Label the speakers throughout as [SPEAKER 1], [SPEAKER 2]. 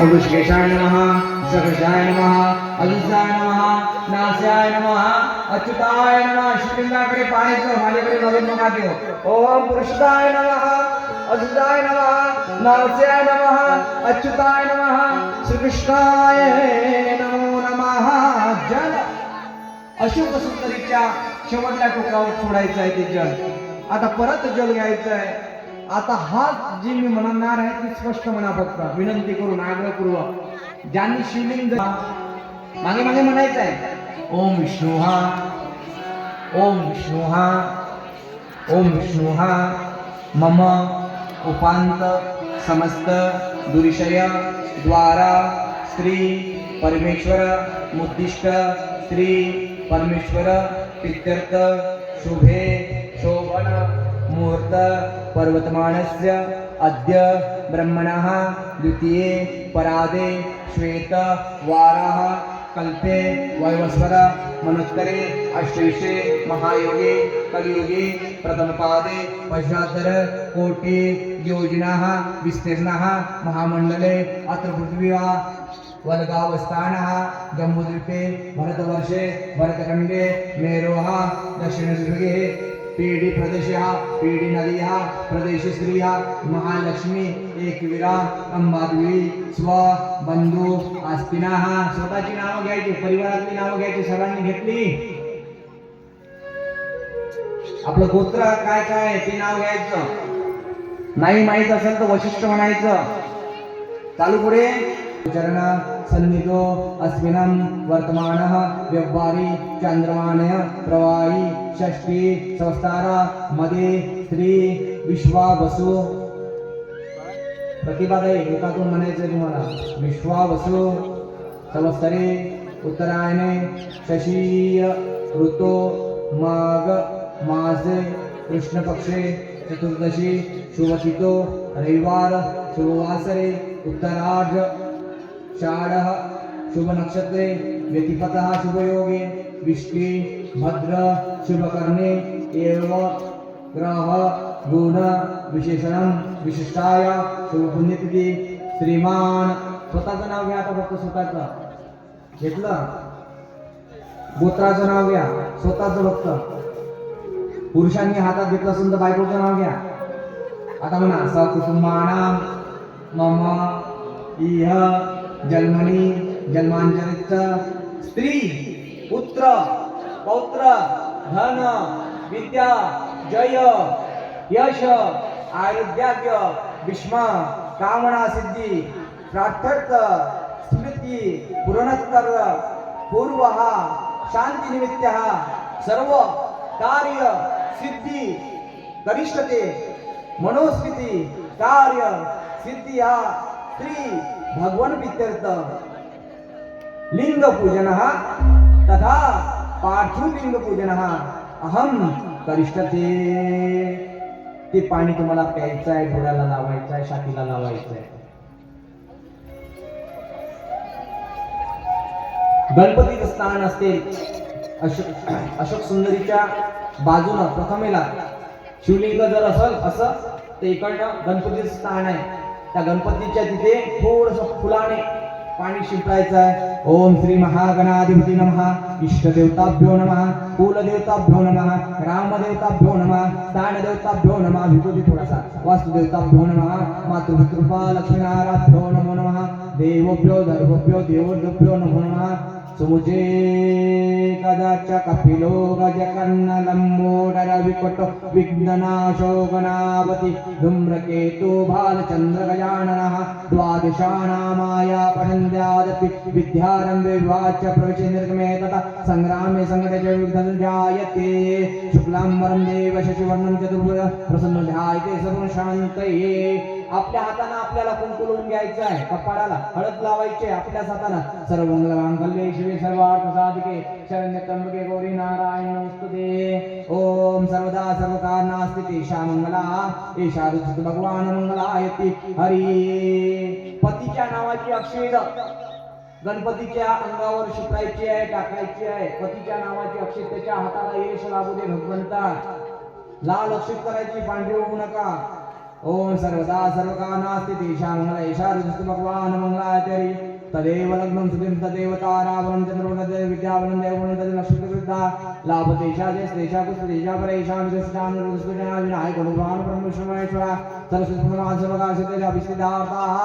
[SPEAKER 1] ऋषिकेशाय नमः सकर्षाय नमः अजुषाय नमः नास्याय नमः अच्युताय नमः शिवलिंगाकडे पाहायचं माझ्याकडे नवीन नका देव ओम पुरुषाय नमः अजुषाय नमः नास्याय नमः अच्युताय नमः श्रीकृष्णाय नमो नमः जल अशोक सुंदरीच्या शेवटल्या टोकावर सोडायचं आहे ते जल आता परत जल घ्यायचं आहे आता हात जी मी म्हणणार आहे ती स्पष्ट म्हणा फक्त विनंती करून आग्रहपूर्वक ज्यांनी शिवलिंग मागे मागे म्हणायचं आहे ओम विष्णुहा ओम विष्णुहा ओम विष्णुहा मम उपांत समस्त दुरिशय द्वारा श्री परमेश्वर मुद्दिष्ट श्री परमेश्वर प्रीत्यर्थ शुभे शोभन मुहूर्त पर्वतमानस्य अद्य ब्रह्मणः द्वितीये परादे श्वेत वाराः कल्पे वैवस्वर मनुत्तरे अष्टेशे महायोगे कलियुगे प्रथमपादे पश्चात्तर कोटि योजनाः विस्तीर्णः महामण्डले अत्र पृथिव्या वल्गावस्थानः जम्बूद्वीपे भरतवर्षे भरतखण्डे मेरोः दक्षिणदिग्गे पीडी प्रदेशः पीडी नदीः प्रदेश स्त्रियः महालक्ष्मी एकविरा अंबादेवी स्व बंधू आस्तिनाः स्वतःची नावं घ्यायची परिवारातली नावं घ्यायची सर्वांनी घेतली आपलं गोत्र काय काय ते नाव घ्यायचं नाही माहित असेल तर वशिष्ठ म्हणायचं चालू पुढे चरण सन्निधो अस्मिनं वर्तमानः व्यवहारी चंद्रमानय प्रवाही षष्ठी संस्तारा मध्ये श्री विश्वावसु प्रतिपादय मुखातून म्हणायचं तुम्हाला विश्वावसु संवत्सरे उत्तरायणे शशी ऋतो माघ मासे कृष्ण पक्षे चतुर्दशी शुभतिथो रविवार शुभवासरे उत्तरार्ध षाढः शुभ नक्षत्रे व्यतिपतः शुभयोगे विष्टि भद्र शुभकर्णे एव ग्रह गुण विशेषणं विशिष्टाय शुभ पुण्यतिथी श्रीमान स्वतःचं नाव घ्या आता फक्त स्वतःचं घेतलं गोत्राचं नाव घ्या स्वतःचं फक्त पुरुषांनी हातात घेतलं असेल तर बायकोचं नाव घ्या आता म्हणा सकुटुंबानां मम इह जन्मनी जन्मांतरित स्त्री पुत्र पौत्र धन विद्या जय यश आयुर्भाग्य भीष्म कामना सिद्धी प्रार्थर्थ स्मृती पुरणोत्तर पूर्वः शांती निमित्तः सर्व कार्य सिद्धी करिष्ठते मनोस्थिती कार्य सिद्धी श्री भगवान प्रीत्यर्थ लिंग पूजनः तथा पार्थिव पूजनः अहम करिष्ठते ते पाणी तुम्हाला प्यायचं आहे डोळ्याला लावायचं आहे छातीला लावायचं आहे गणपतीचं स्थान असते अशोक सुंदरीच्या बाजूला प्रथमेला शिवलिंग जर असेल असं तर इकडनं गणपतीचं स्थान आहे त्या गणपतीच्या तिथे थोडस फुलाने पाणी शिंपडायचं आहे ओम श्री महागणाधिपती नमः इष्टदेवताभ्यो नमः कुलदेवताभ्यो नमः ग्रामदेवताभ्यो नमः स्थानदेवताभ्यो नमः विभूती थोडासा वास्तुदेवताभ्यो नमः मातृपितृपा लक्ष्मीनारायणाभ्यो नमो नमः देवोभ्यो धर्मभ्यो देवोभ्यो नमो नमः सुमुचे कदाच कपिलो गजकर्णलंबोदर विकट विघ्ननाशो गणापति धूम्रकेतु भालचंद्र गजाननः द्वादशानामाया पठन्त्यादपि विद्यारम्भे विवाच प्रवेशे निर्गमे तथा संग्रामे संगते च विघ्नञ्जायते शुक्लांबरं देव शशिवर्णं चतुर्भुज प्रसन्न ध्यायते सर्वशान्तये आपल्या हाताने आपल्याला कुंकू लावून घ्यायचं आहे कपाळाला हळद लावायची आपल्याच हाताने सर्व मंगलमांगल्ये शिवे सर्वार्थ साधिके शरण्य त्र्यंबके गौरी नारायण नमोस्तुते ओम सर्वदा सर्वकारणास्थिते ईशा मंगला ईशा रुचित भगवान मंगलायति हरी पतीच्या नावाची अक्षेद गणपतीच्या अंगावर शिपडायची आहे टाकायची आहे पतीच्या नावाची अक्षेद त्याच्या हाताला यश लाभू दे भगवंता लाल अक्षेद करायची पांढरी होऊ नका ओम सर्वदा सर्वकानास्ति तेषां मंगलेशा रुजस्तु भगवान् मंगलाचरि तदेव लग्नं सुखं तदेव तारावनं चन्द्रवनं तदेव विद्यावनं देववनं तदेव नक्षत्रवृद्धा लाभतेषा देशतेषा पुष्पतेषा परेषां विदस्तां रुजस्कुजना विनायक भगवान् परमेश्वरेश्वर सरस्वती भगवान् सर्वकाशते अभिसिद्धार्थाः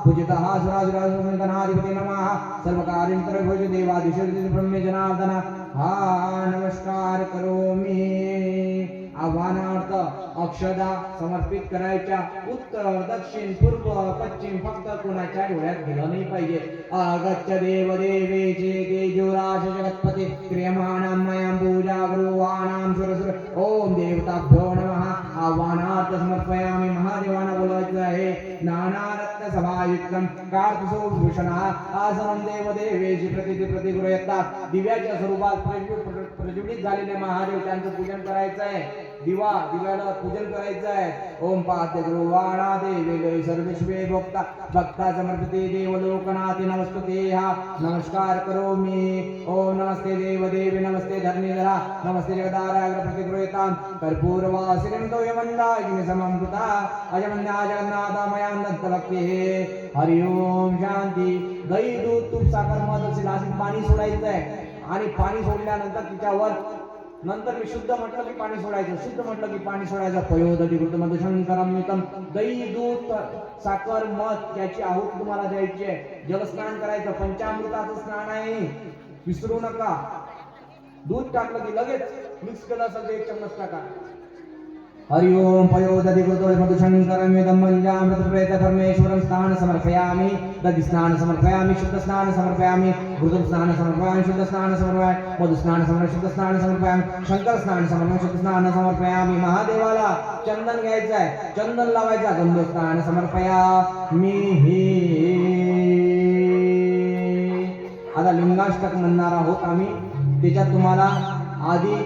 [SPEAKER 1] पूजितः सुरासुरासुरगणाधिपते नमः सर्वकार्यं देवादिशो ब्रह्मे जनार्दन हा नमस्कार करोमि आव्हानार्थ अक्षदा समर्पित करायच्या उत्तर दक्षिण पूर्व पश्चिम फक्त कोणाच्या डोळ्यात गेलं नाही पाहिजे अगच्छ देव देवेचे तेजोराश जगत्पते क्रियमाणां मयां पूजा गुरुवाणां सुरसुर ओम देवताभ्यो नमः आव्हानार्थ समर्पयामि महादेवाना बोलायचं आहे नानारत्न सभायुक्तम कार्तसोभूषणः आसनं देव देवेची प्रतिगृह्यतात दिव्याच्या स्वरूपात प्रज्वलित झालेले महादेव त्यांचं पूजन करायचं आहे दिव्याला पूजन करायचं आहे ओम पाद्य गुरुवाणा देवे सर्वश्वे भोक्ता भक्ता समर्पिते देवलोकनाथे नमस्ते हा नमस्कार करो मी ओम नमस्ते देव देवी नमस्ते धरणीधरा नमस्ते जगदाराग्र प्रतिगृह्यतां कर्पूरवासिनं तोयमन्दाग्नि सममृता अजमन्या जगन्नाथा मया दत्तभक्तिः हरि ओम शांती दही दूध तूप साखर मध असेल असं पाणी सोडायचं आहे आणि पाणी सोडल्यानंतर तिच्यावर नंतर मी शुद्ध म्हटलं की पाणी सोडायचं शुद्ध म्हटलं की पाणी सोडायचं पयोदधी कृतमधुशंकरम दही दूध साखर मध याची आहुती तुम्हाला द्यायची आहे जलस्नान करायचं पंचामृताचं स्नान आहे विसरू नका दूध टाकलं की लगेच मिक्स केलं असेल तर 1 चम्मच टाका हरि ओम पयोदधि कृतो मधुशंकरं वेदं मञ्जामृत प्रेत परमेश्वरं स्नान समर्पयामि दधि स्नान समर्पयामि शुद्ध स्नान समर्पयामि घृतं स्नान समर्पयामि शुद्ध स्नान समर्पयामि मधु स्नान समर्पयामि शुद्ध स्नान समर्पयामि शंकर स्नान समर्पयामि शुद्ध स्नान समर्पयामि महादेवाला चंदन घ्यायचं आहे चंदन लावायचा गंध स्नान समर्पयामि आता लिंगाष्टक म्हणणार आहोत आम्ही त्याच्यात तुम्हाला आधी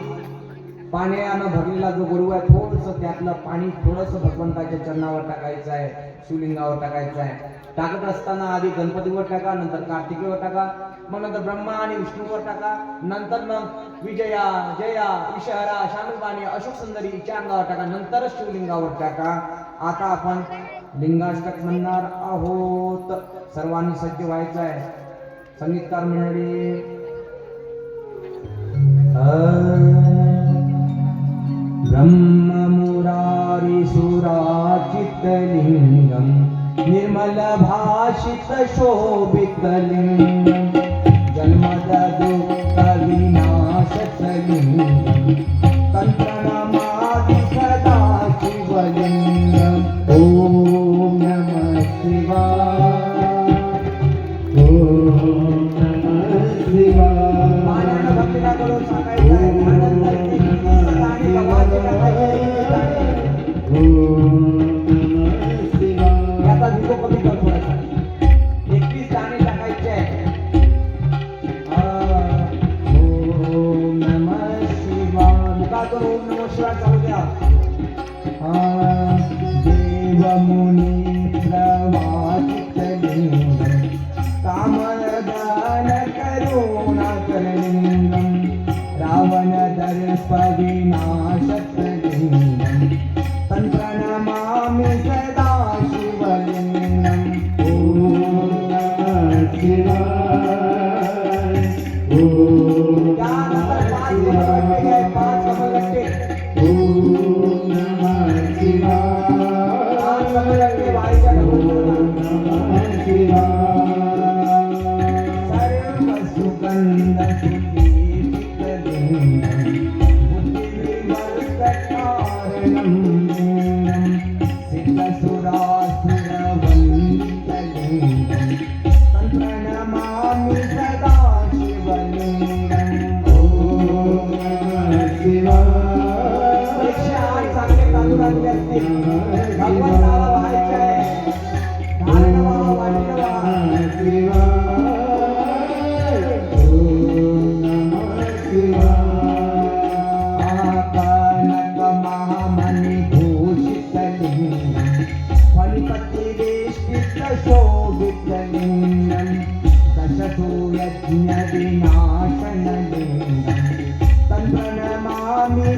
[SPEAKER 1] पाण्यानं भरलेला जो गरुड आहे थोडंसं त्यातलं पाणी थोडंसं भगवंताच्या चरणावर टाकायचं आहे शिवलिंगावर टाकायचं आहे टाकत असताना आधी गणपतीवर टाका नंतर कार्तिकेवर टाका मग नंतर ब्रह्मा आणि विष्णूवर टाका नंतर मग विजया जया विषहरा शानुबाणी अशोक सुंदरी हिच्या अंगावर टाका नंतरच शिवलिंगावर टाका आता आपण लिंगाष्टक म्हणणार आहोत सर्वांनी सज्ज व्हायचं आहे संगीतकार मंडळी ब्रह्म मुरारी सुराचितलिंगं निर्मल भाषित शोभितलिंगं जन्मद दुःख विनाशतलिंगं तन्त्रनमादि सदा शिवलिंगं ओम नमः शिवाय ओम नमः शिवाय मानानं भक्तीला करून सांगायचं आहे याचा विको कमी कर थोडासा 21 दाणे टाकायचे ओम नमः शिवाय मुखातून ओम नमः शिवाय चालू द्या देव मुनी प्रवाचितलिंगं कामदान करुणा करलिंगं रावण दर्प विनाशतलिंगं तन्त्रनमामि सदा शिवलिंगं ओम नमः शिवाय ओम नमः शिवाय ओम नमः शिवाय सर्वसुगंध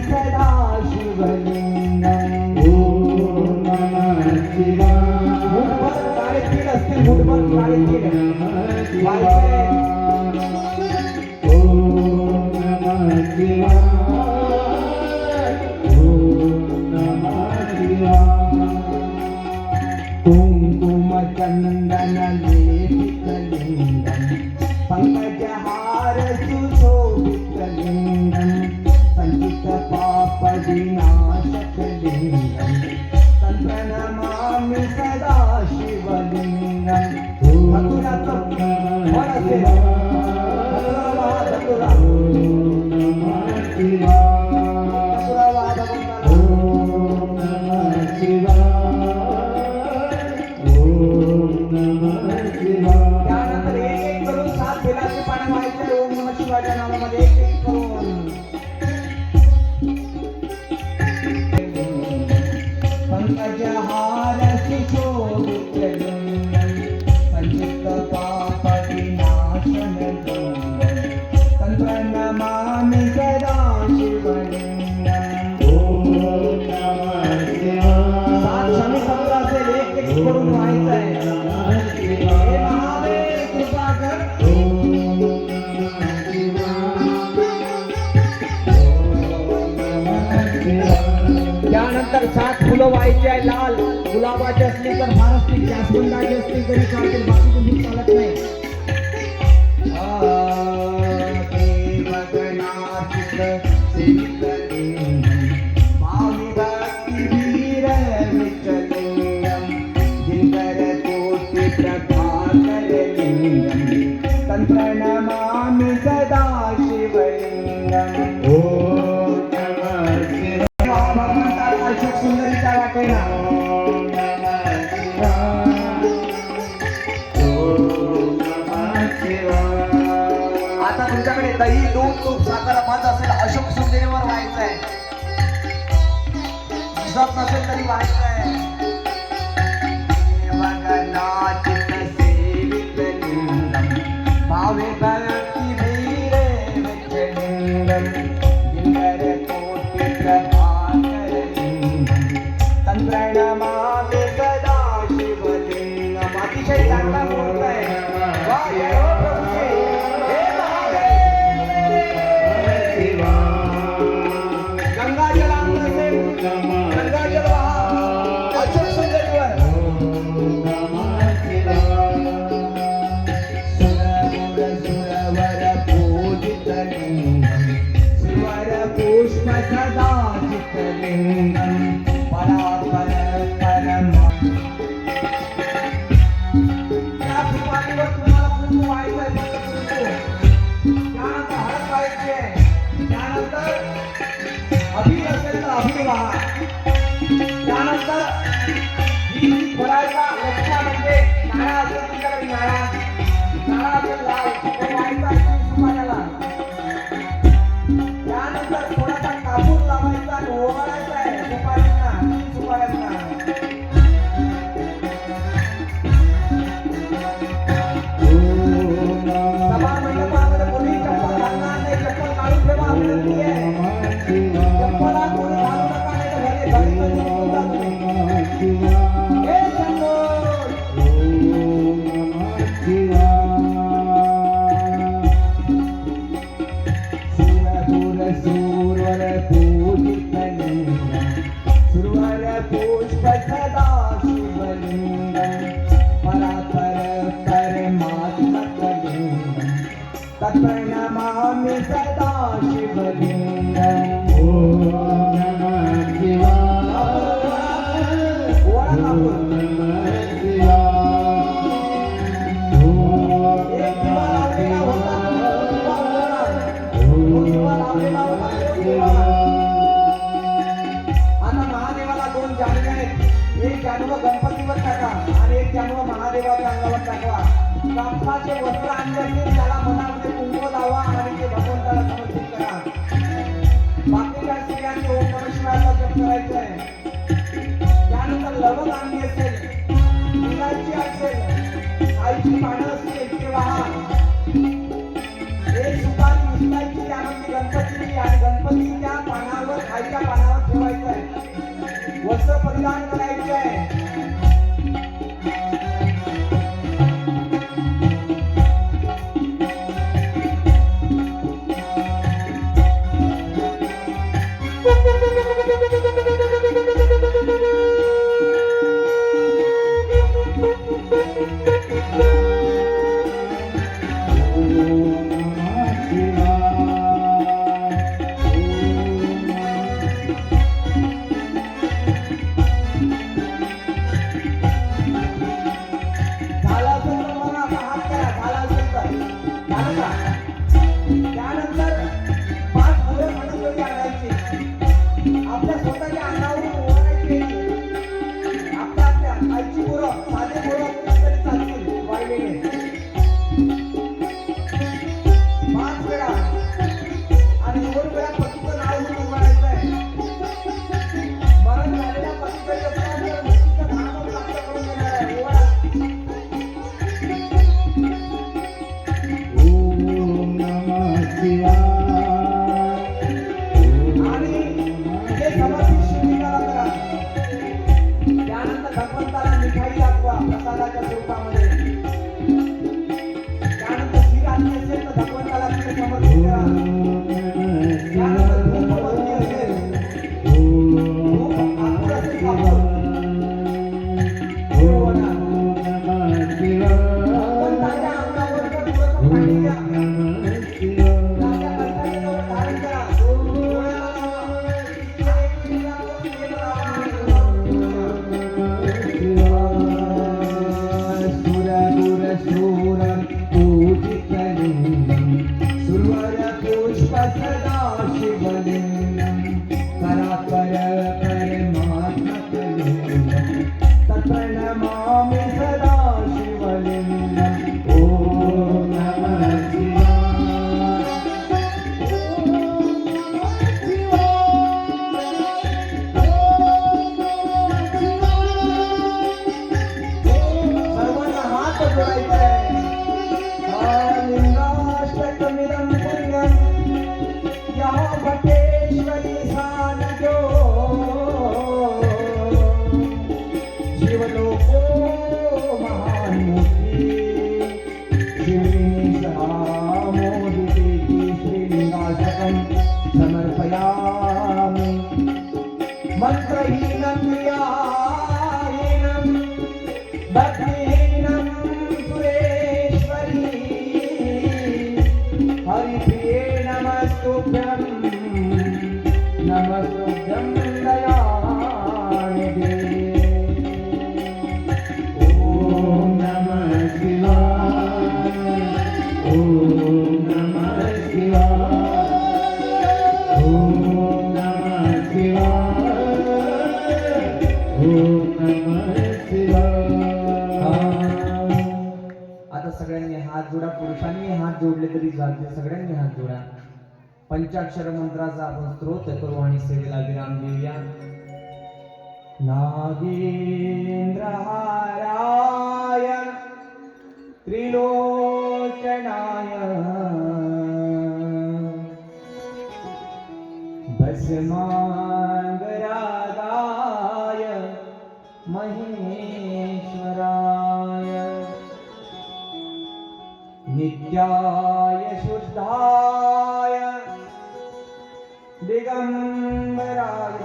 [SPEAKER 1] सदा शिवलिंगं ओम नमः ठीक आहे. कुंकुम चंदन लेपित लिंगम पंकजहार सुशोभित लिंगम संचित पाप विनाशक लिंगम तन्प्रणमामि सदा शिवलिंगम. धतुराचं फळ असेल, धतुरा वाहा, धतुरा. धतुरा वाहा भगवंताला. त्यानंतर एक एक करून 7 बेलाची पानं व्हायचे ओम नमः शिवायच्या नावामध्ये एक एक करून. पंकजहार सुशोभित लिंगम संचित पाप विनाशन लिंगम तन्प्रणमामि सदा शिवलिंगम. ओम नमः शिवाय. 7 शमी सत्र असेल, एक एक करून व्हायचं आहे. हे महादेव कृपा कर. त्यानंतर 7 फुलं व्हायची आहे लाल. गुलाबाची असली तर फारच ती, जास्वंदाची असली तरी चालतील, बाकीचे दूध चालत नाही. देवगणाचित सेवित लिंगम भावी भक्ती वीर विचलिंगम दिनकर कोटि प्रभाकर लिंगम तन्प्रणमामि सदा शिवलिंगम. ओम नमः शिवाय. भगवंताला अशोक सुंदरीच्या वाटेला. आता तुमच्याकडे दही, दूध, तूप, साखर, मध असेल, अशोक सुंदरीवर व्हायचं आहे. जप नसेल तरी व्हायचं आहे. देवगणाचित सेवित लिंगम भावे भक्ती वीर विचलिंगम दिनकर कोटि प्रभाकर लिंगम तन्प्रणमामि सदा शिवलिंगम. अतिशय चांगला मुहूर्त आहे. वाह जय हो प्रभूजी. हे महादेव. गंगाजल आणलं असेल, गंगाजल वाहा अशोक सुंदरीवर. सुरवर पूजित लिंगम सुवर पुष्प सदा जित लिंगम परापर परमा. त्या सुपारीवर तुम्हाला कुंकू व्हायचं आहे, फक्त कुंकू. त्यानंतर हळद व्हायची आहे. त्यानंतर अबीर असेल तर अबीर वाहा. त्यानंतर ही फळाचा लक्ष्या म्हणजे नाळा असेल तुमच्याकडे, नाळा असेल लाल, तो व्हायचा आहे सुपाऱ्याला. त्यानंतर थोडासा कापूर लावायचा आणि ओवाळायचा आहे सुपाऱ्यांना. सभा मंडपामध्ये कोणी चप्पल घालणार नाही, चप्पल काढून ठेवा विनंती आहे. चप्पला कोणी घालू नका, नाही तर घरी निघून जा तुम्ही. हे शंभो. सुरवर पूजित लिंगम सुरवर पुष्प सदा शिवलिंगम परापर परमात्मक लिंगम तत्प्रणमामि सदा शिवलिंगम. ओम नमः शिवाय. ओळा कापूर. एक दिवा लावलेला होता, दिवा लावलेला होता, तो दिवा. आता महादेवाला 2 जानवे आहेत. एक जानवं गणपतीवर टाका आणि एक जानवं महादेवाच्या अंगावर टाकवा. कापसाचे वस्त्र आणले असेल त्याला मनामध्ये कुंकू लावा आणि ते भगवंताला समर्पित करा. बाकी काय स्त्रियांनी ओम नमः शिवायचा जप करायचा आहे. त्यानंतर लवंग आणली असेल, इलायची असेल, आईची पानं असतील ते वाहा. एक सुपारी उचलायची, त्यामध्ये गणपतीची आणि गणपती त्या पानावर, खालच्या पानावर ठेवायचं आहे. वस्त्र परिधान करायचे आहे. लिंगाष्टकमिदं पुण्यं या भट्टेश्वरी सानजो शिवलोको महान्मुक्ति शिवलिंगी सहामोदिते श्रीलिंगाष्टकं समर्पयामि मंत्रहीनं क्रियाहीनं भक्तिहीनं सुरेश्वरी हरिप्रिये नमस्तुभ्यं दयानिधे ॐ नमः शिवाय ॐ नमः शिवाय ॐ नमः शिवाय आता सगळ्यांनी हात जोडा. पुरुषांनी हात जोडले तरी चालते, सगळ्यांनी हात जोडा. पंचाक्षर मंत्राचा आपण स्तोत्र करू आणि सेवेला विराम देऊया. नागेंद्रहाराय त्रिलोचनाय भस्मांगरागाय महेश्वराय नित्याय शुद्धाय दिगंबराय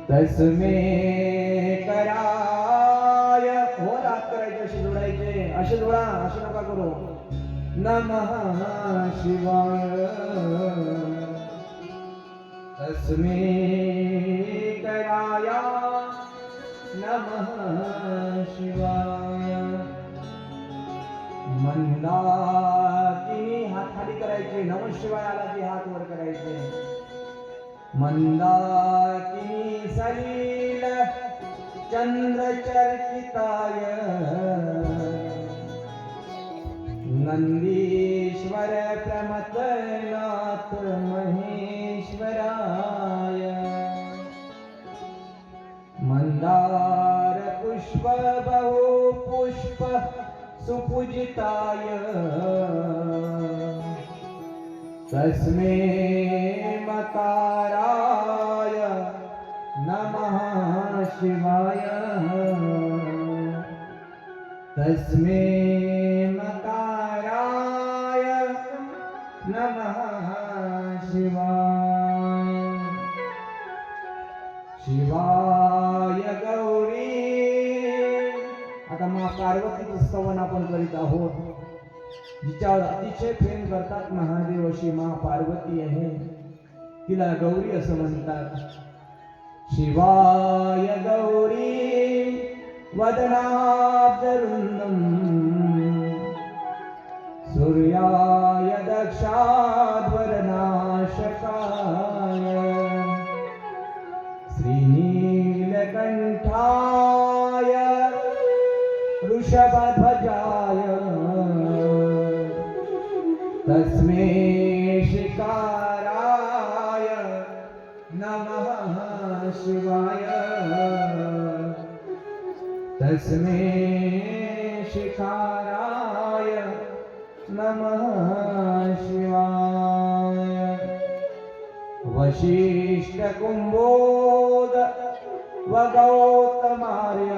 [SPEAKER 1] तस्मे कराय. हो रात करायचे, असे जोडायचे, असे जोडा, असे नका करू. नमः शिवाय तस्मे कराय नमः शिवाय. मंदाकिनी हात खाली करायचे, नमः शिवाय आला की हात वर करायचे. मंदाकिनी सलील चंद्रचर्चिताय नंदीश्वर प्रमथनाथ महेश्वराय मंदार पुष्प बहु पुष्प सुपूजिताय तस्मै मकाराय नमः शिवाय तस्मै मकाराय नमः शिवाय. शिवाय गौरी. आता माँ पार्वतीचं स्तवन आपण करीत आहोत. जिच्यावर अतिशय प्रेम करतात महादेव अशी माँ पार्वती आहे, तिला गौरी असं म्हणतात. शिवाय गौरी वदनाब्जरुंदम सूर्याय दक्षाध्वरनाशकाय श्रीनीलकंठाय वृषभध्वजाय तस्मै शिकाराय नमः शिवाय तस्मै शिकाराय नमः शिवाय. वशिष्ठ कुंभोद व गौतमार्य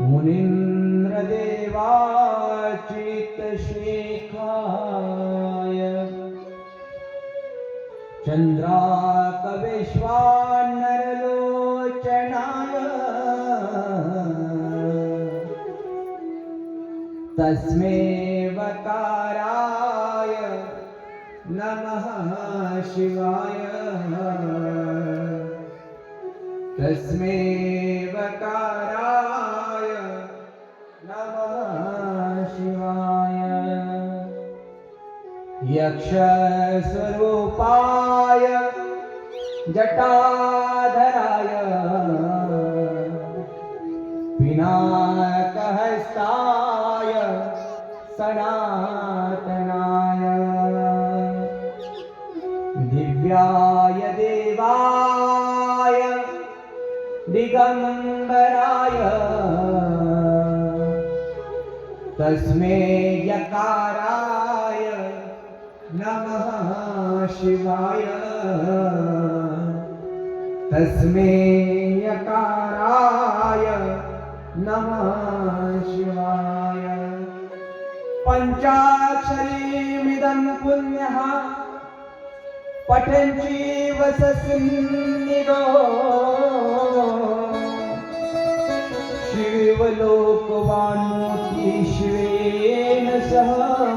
[SPEAKER 1] मुनीन्द्र देवाचित शेखाय चंद्राकविश्वानरलोचनाय तस्मै वकाराय नमः शिवाय तस्मै वकाराय नमः शिवाय. यक्ष स्वरूपाय जटाधराय पिनाकहस्ताय सनातनाय दिव्याय देवाय दिगंबराय तस्मै यकाराय नमः शिवाय तस्मै यकाराय नमः शिवाय पंचाक्षरीमिदं पुण्यः पठन्तीव सन्निधो शिवलोकवान्मूर्ति शिवेन सह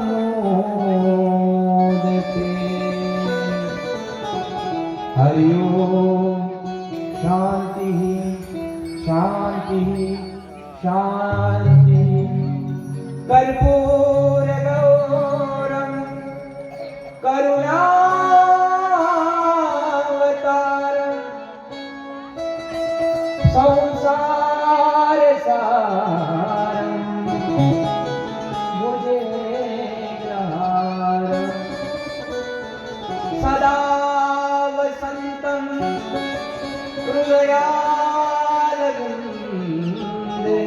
[SPEAKER 1] मोदते हरि ओम शांति शांति शांति कर्पूरगौरं करुणावतारं संसारसारं भुजगेन्द्रहारं सदा वसन्तं हृदयारविन्दे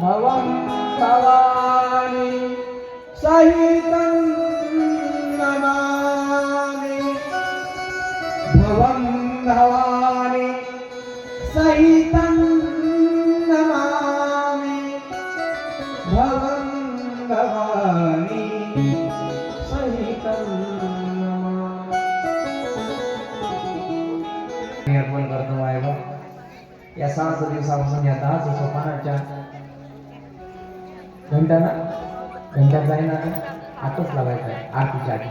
[SPEAKER 1] भवं भवानी सहितं नमामि भवं भवानी सहितं नमामि भवं भवानी सहितं नमामि अर्पण करतो आहे या 6 दिवसापासून या 10 सोपानाच्या घंटा जाईना आताच लावायचा आहे आरतीच्या आधी